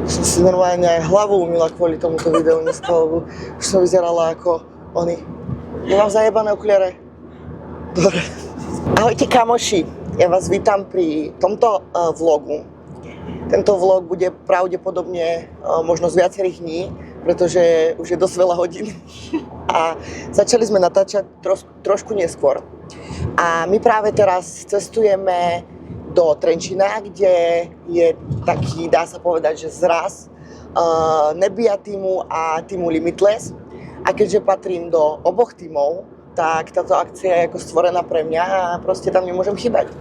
Som si normálne aj hlavu umýla kvôli tomuto videu dneska, lebo už som vyzerala ako oni. Ja mám zajebané okuliare. Dobre. Ahojte kamoši, ja vás vítam pri tomto vlogu. Tento vlog bude pravdepodobne možno z viacerých dní, pretože už je dosť veľa hodín. A začali sme natáčať trošku neskôr. A my práve teraz cestujeme do Trenčína, kde je taký, dá sa povedať, že zraz Nebia týmu a týmu Limitless. A keďže patrím do oboch tímov, tak táto akcia je ako stvorená pre mňa a proste tam nemôžem chýbať.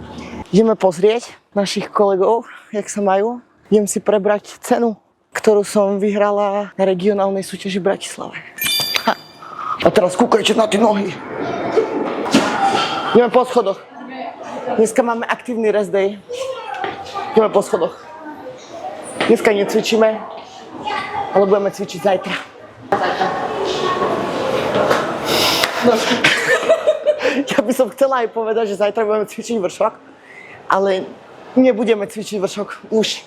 Ideme pozrieť našich kolegov, jak sa majú. Idem si prebrať cenu, ktorú som vyhrala na regionálnej súťaži v Bratislave. Ha. A teraz kúkajte na tie nohy. Ideme po schodoch. Dneska máme aktívny rest day. Ideme po schodoch. Dneska necvičíme, ale budeme cvičiť zajtra. No. Ja by som chcela aj povedať, že zajtra budeme cvičiť vršok, ale nebudeme cvičiť vršok už.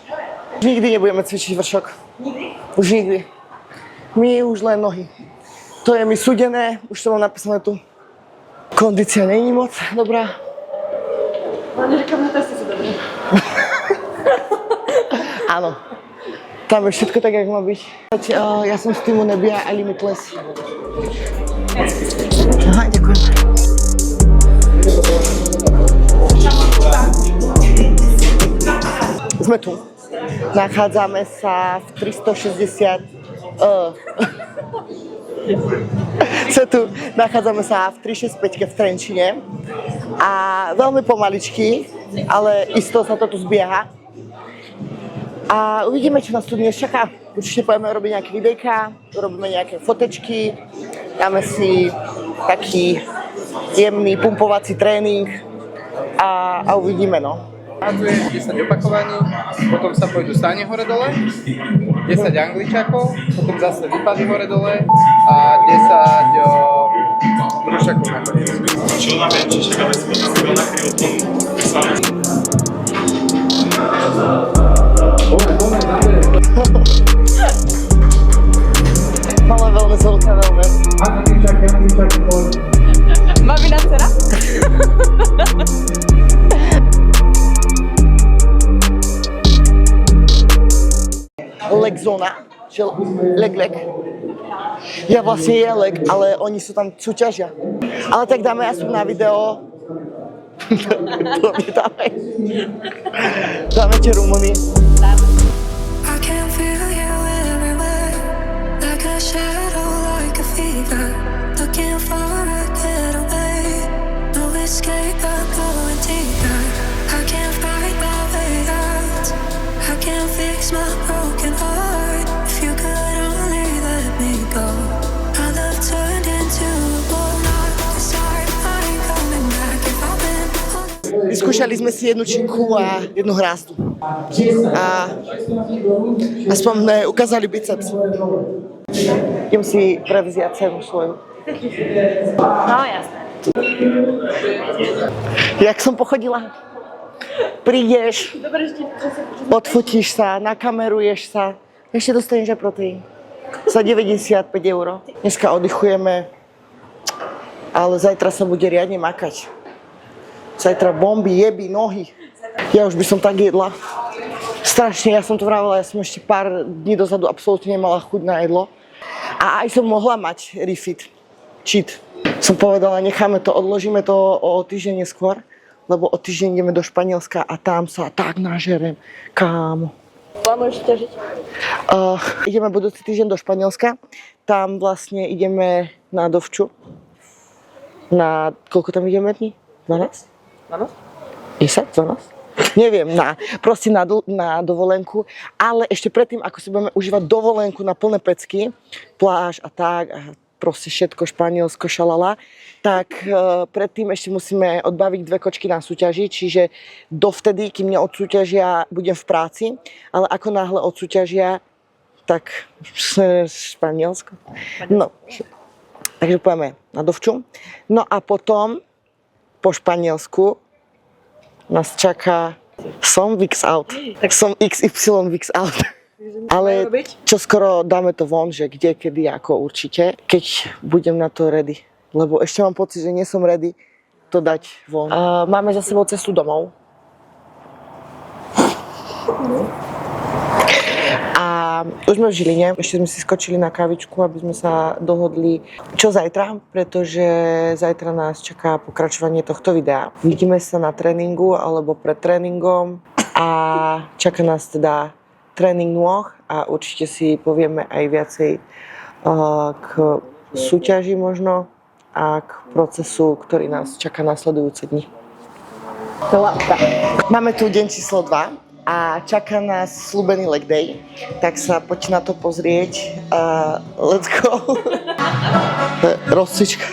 Nikdy nebudeme cvičiť vršok. Nikdy? Už nikdy. My už len nohy. To je mi súdené, už to mám napísané tu. Kondícia není moc dobrá. Ale neříkám, že testy sú dobré. Áno. Tam je všetko tak, jak má byť. Ja som z týmu Nebia a Limitless. Aha, ďakujem. Sme tu. Nachádzame sa v 360... Nachádzame sa v 365 v Trenčine. A veľmi pomaličky, ale isto sa to tu zbieha. A uvidíme, čo nás tu dnes čaká. Určite pôjdeme robiť nejaké videjka, robíme nejaké fotečky, dáme si taký jemný pumpovací tréning a uvidíme, no. A tu je 10 opakovaní, potom sa pôjdu stáne hore-dole, 10 angličakov, potom zase výpady hore-dole a 10 brúšakov nakoniec. Čo na benči, však aby sme nastavili na chvíľku. Malé veľmi veľké veľmi. Mamina dcera? Leg zóna, že leg. Ja vlastne je leg, ale oni sú tam súťažia. Ale tak dáme aspoň na video. Dáme tie rumuny. I can feel you everywhere, like a shadow, like a fever. Looking for a getaway, no escape, I'm going deeper. I can't fight my way out, I can't fix my broken heart. If you could only let me go, our love turned into a war. Not the start, I ain't coming back if I've been on. Vyskúšali sme si jednu činku a jednu hrázdu. A aspoň sme ukázali biceps. Idem si prevziať cenu svoju. No jasné. Jak som pochodila? Prídeš, Dobre, že odfotíš sa, nakameruješ sa, ešte dostaneš aj proteín. Za 95 €. Dneska oddychujeme, ale zajtra sa bude riadne makať. Zajtra bomby, jeby, nohy. Ja už by som tak jedla. Strašne, ja som to vravela, ja som ešte pár dní dozadu absolútne nemala chuť na jedlo. A aj som mohla mať refit, cheat. Som povedala, necháme to, odložíme to o týždeň neskôr, lebo o týždeň ideme do Španielska a tam sa tak nažerem, kámo. plánuješ ťažiť? Ideme budúci týždeň do Španielska, tam vlastne ideme na Dovču. Na, koľko tam ideme dní? 12? 10? 12? Neviem, proste na dovolenku, ale ešte predtým, ako si budeme užívať dovolenku na plné pecky, pláž a tak, a proste všetko, Španielsko, šalala, tak predtým ešte musíme odbaviť 2 kočky na súťaži, čiže dovtedy, kým mňa odsúťažia, budem v práci, ale ako náhle odsúťažia, tak Španielsko. No, takže pôjdeme na Dovču. No a potom po Španielsku nás čaká som Vix out. Tak som XY Vix out. Ale robiť? čo skoro dáme to von, že kde, kedy, ako určite, keď budem na to ready. Lebo ešte mám pocit, že nie som ready to dať von. Máme za sebou cestu domov. A už sme v Žiline, ešte sme si skočili na kávičku, aby sme sa dohodli, čo zajtra, pretože zajtra nás čaká pokračovanie tohto videa. Vidíme sa na tréningu alebo pred tréningom a čaká nás teda tréning nôh a určite si povieme aj viacej k súťaži možno a k procesu, ktorý nás čaká nasledujúce dni. Máme tu deň číslo 2. A čaká nás slúbený leg day, tak sa poď na to pozrieť a let's go. Rozcvička.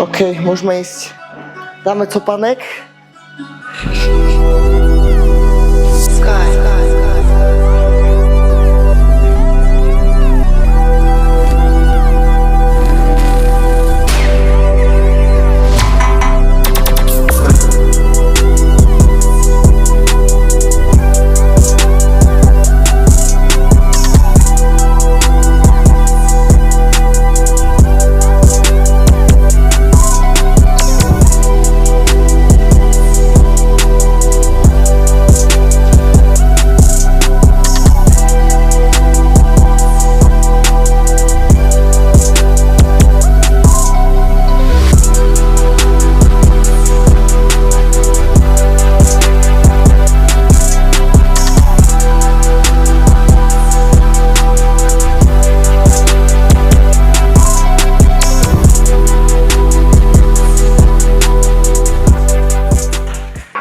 OK, môžeme ísť. Dáme copanek.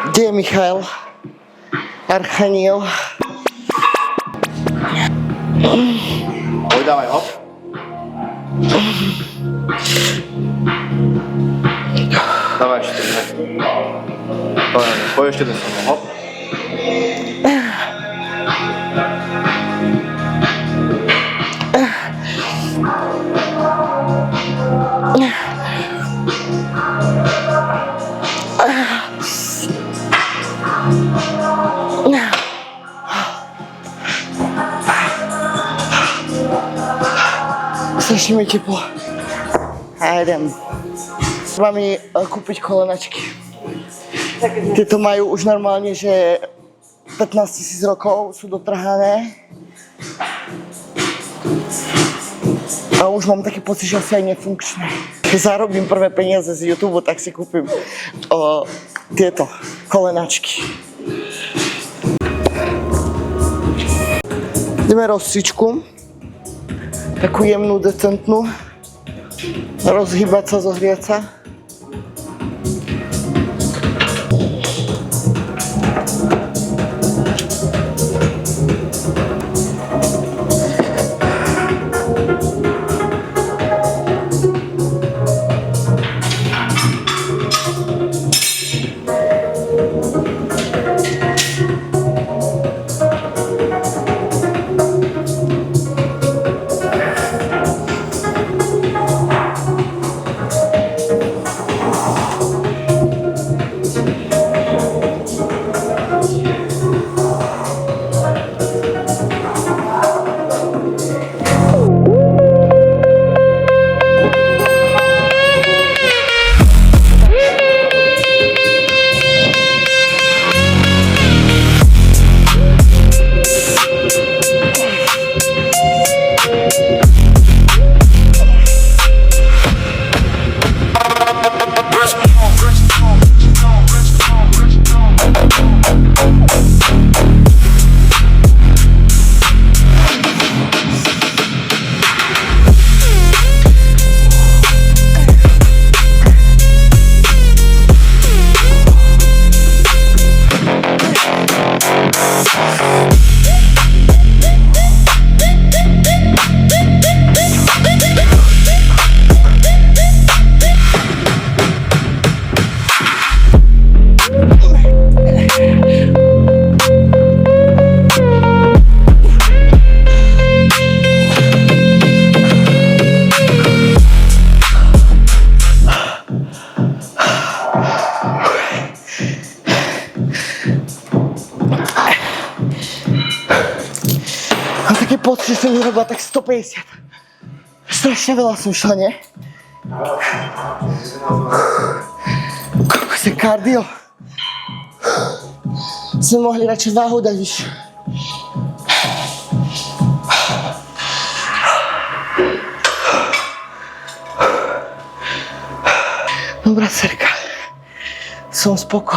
Kde je Michal? Archaniel. Pojď, dávaj, hop. Dávaj ještě ne. Pojď ještě do sebe, hop. Strašne mi teplo. A idem. Treba mi kúpiť kolenačky. Tieto majú už normálne, že 15 000 rokov, sú dotrhané. A už mám taký pocit, že asi aj nefunkčné. Keď zarobím prvé peniaze z YouTube, tak si kúpim tieto kolenačky. Ideme rozcvičku. Takú jemnú, decentnú. Rozhýbať sa, zohriať sa. pocit, že som vyrobila tak 150. Strašne veľa som šla, nie? Koľko sa kardio. Sme mohli radšej váhu dať vyššiu. Dobrá cerka. Som spoko.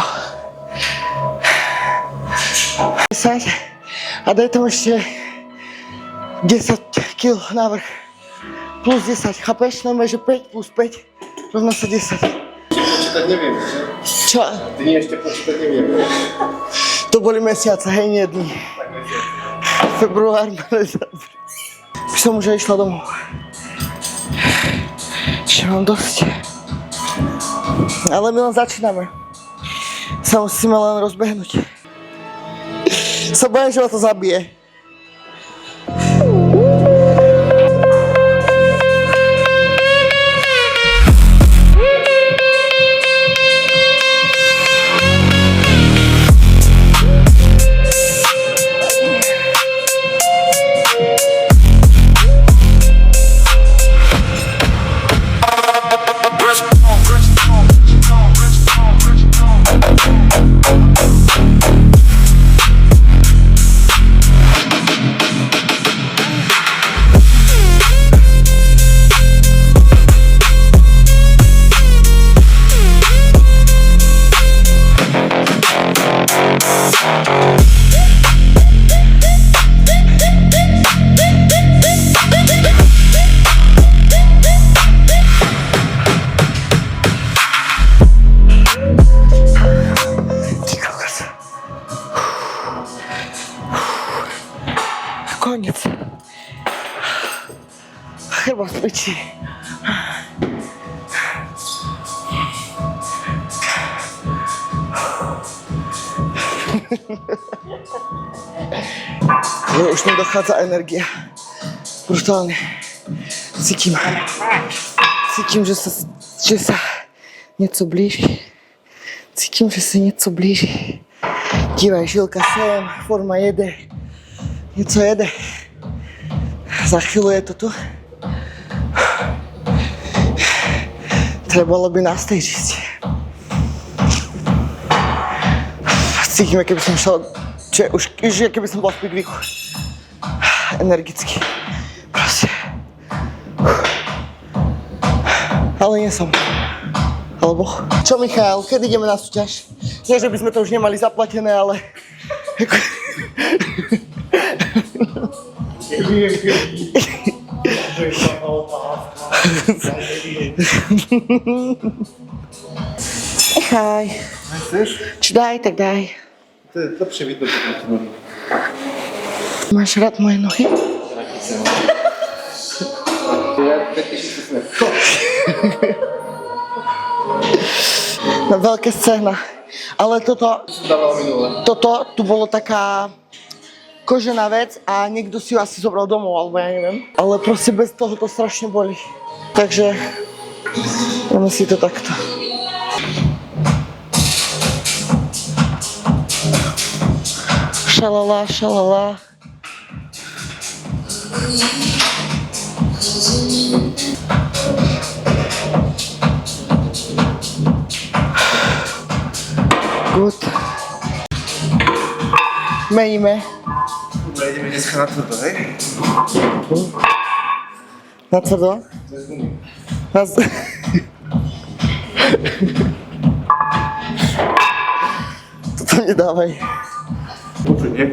10 a daj tam ešte 10 kg navrch. Plus 10, chápeš? Normálne, že 5 plus 5 rovná sa 10. Počítať neviem, že? Čo? Dni ešte počítať neviem. To boli mesiace, hej, nie dni. Február, marec, apríl. By som už aj išla domov. Ešte mám dosť. Ale my len začíname. Sa musíme len rozbehnúť. Sa bojím, že ma to zabije. Koniec. Chyba spyci. Už mi dochádza energia. Brutálne. Cítim, že sa něco blíží. Cítim, že se něco blíží. Dívaj, žilka sem, forma jede. Něco jede. Za chvíľu je to tu. Trebalo by na stage ísť. Cítim, keby som šel, že keby som bol v pikvíku. Energicky. Proste. Ale nie som. Alebo... Čo, Michal, kedy ideme na súťaž? Nie, že by sme to už nemali zaplatené, ale... Nechaj. Chceš? Či daj, tak daj. To je lepšie vidno, že máš nohy. Máš rád moje nohy? Na veľké scéna. Ale toto tu bolo taká kožená vec a niekto si ju asi zobral domov, alebo ja neviem. Ale proste bez toho to strašne boli. Takže dáme si to takto. Šalala, šalala. Good. Meníme. Dobre, ideme dneska na tvrdo, hej? Na tvrdo? Toto nedávaj. Počuť, nie?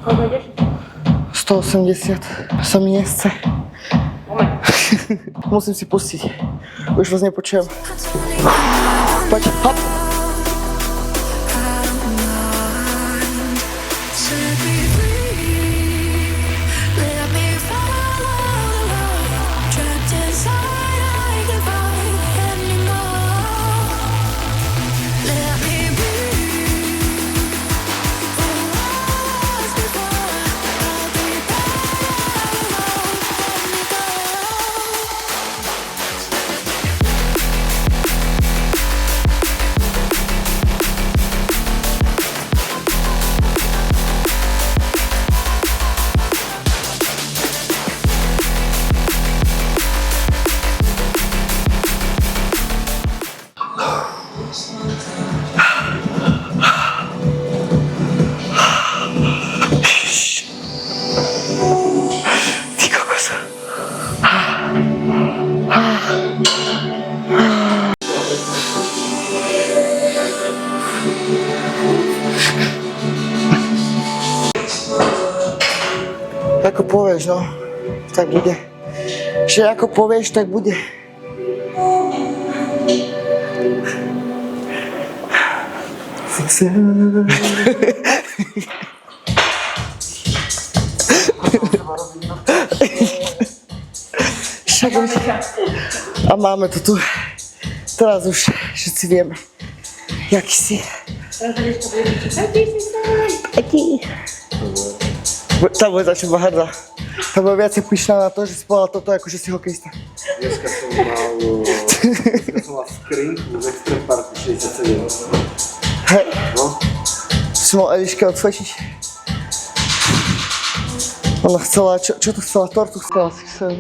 Koľko ideš? 180. Sa mi nesce. Musím si pustiť. Už vás nepočujem. Poď, hop. ako povieš, no, tak bude. Že ako povieš, tak bude. Však už. A máme to tu. Teraz už všetci vieme, jaký si. Taký. Tá bude začať hrdá. Tá bude viacej pyšná na to, že si povedal toto, ako že si hokejista. Dneska som mal skrinku z Extreme Party 67. Hej. No. Si mal Eliške odfotiť. Ona chcela, čo to chcela? Tortu chcela si chcela.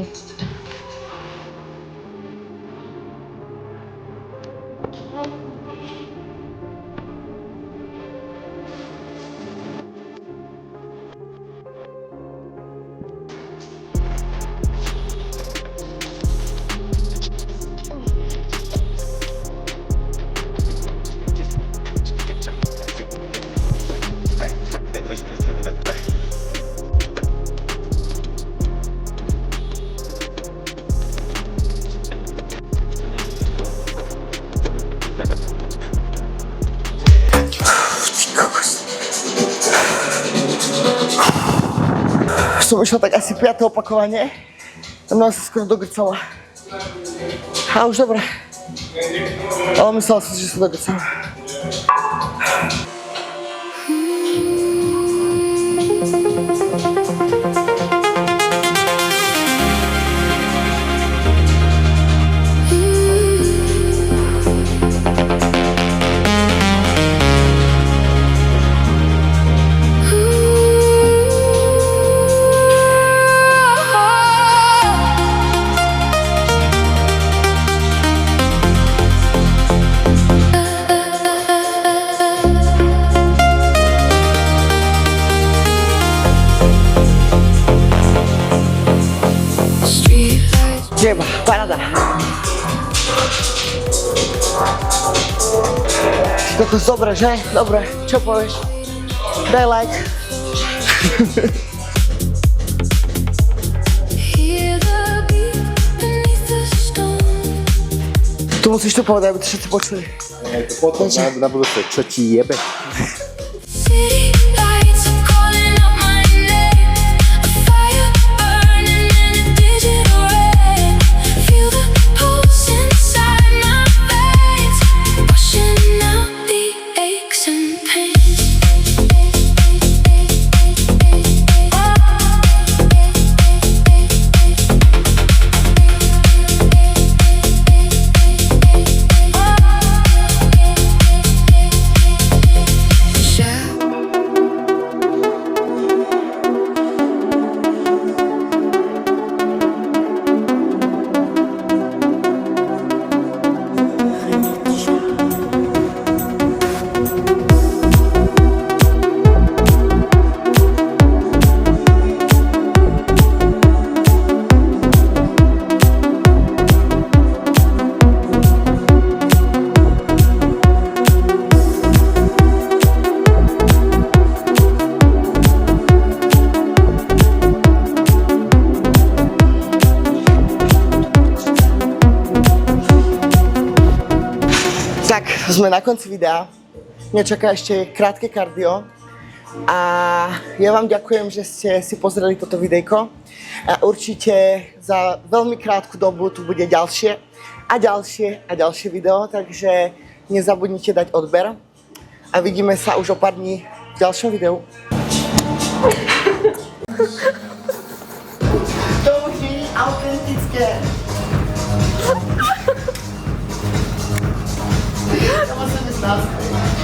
Som išla tak asi 5. opakovanie. Mňa sa skoro dogrcala. A už dobre. Ale myslela som si, že sa dogrcala. Jeba, paráda. Toto je dobre, že? Dobre, čo povieš? Daj like. Tu musíš to povedať, aby to všetci počuli. Je to potom na budúce, čo ti jebe. City lights are calling out my name. A fire burning in a digital rain. Feel the pulse inside my veins, washing out the aches and pains. Tak, sme na konci videa. Mňa čaká ešte krátke kardio. A ja vám ďakujem, že ste si pozreli toto videjko. A určite za veľmi krátku dobu tu bude ďalšie a ďalšie a ďalšie video, takže nezabudnite dať odber. A vidíme sa už o pár dní v ďalšom videu. To už je autentické. To musím byť nás.